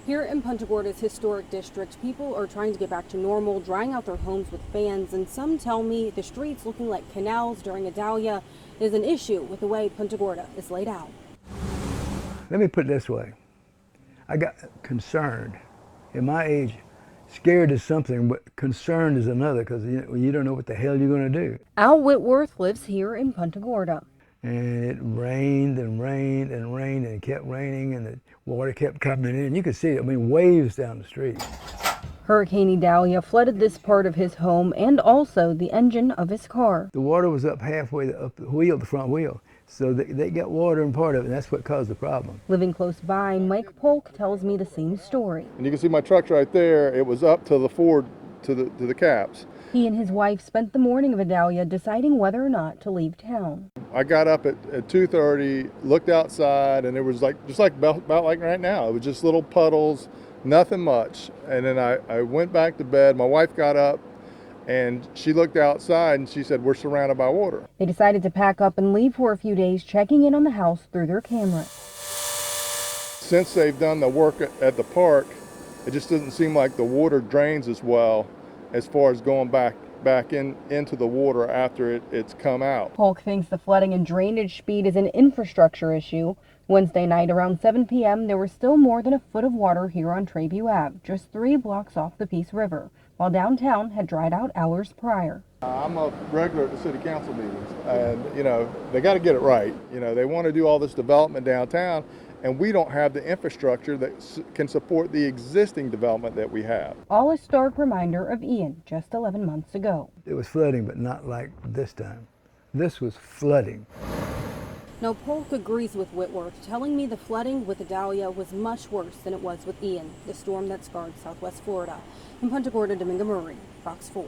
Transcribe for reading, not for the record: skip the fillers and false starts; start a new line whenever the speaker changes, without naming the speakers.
Here in Punta Gorda's historic district, people are trying to get back to normal, drying out their homes with fans, and some tell me the streets looking like canals during Idalia is an issue with the way Punta Gorda is laid out.
Let me put it this way. I got concerned. At my age, scared is something, but concerned is another, because you don't know what the hell you're going to do.
Al Whitworth lives here in Punta Gorda.
And it rained and rained and rained, and it kept raining, and the water kept coming in. You could see it, waves down the street.
Hurricane Idalia flooded this part of his home and also the engine of his car.
The water was up halfway up the wheel, the front wheel. So they got water in part of it, and that's what caused the problem.
Living close by, Mike Polk tells me the same story.
And you can see my truck's right there. It was up to the Ford, to the caps.
He and his wife spent the morning of Idalia deciding whether or not to leave town.
I got up at 2:30, looked outside, and it was just like about like right now. It was just little puddles, nothing much. And then I went back to bed. My wife got up, and she looked outside, and she said, "We're surrounded by water."
They decided to pack up and leave for a few days, checking in on the house through their cameras.
Since they've done the work at the park, it just doesn't seem like the water drains as well as far as going back into the water after it's come out.
Polk thinks the flooding and drainage speed is an infrastructure issue. Wednesday night around 7 p.m. there was still more than a foot of water here on Treview Ave, just 3 blocks off the Peace River, while downtown had dried out hours prior.
I'm a regular at the city council meetings, and they got to get it right. They want to do all this development downtown, and we don't have the infrastructure that can support the existing development that we have.
All a stark reminder of Ian just 11 months ago.
It was flooding, but not like this time. This was flooding.
Now, Polk agrees with Whitworth, telling me the flooding with Idalia was much worse than it was with Ian, the storm that scarred southwest Florida. In Punta Gorda, Dominga Murray, Fox 4.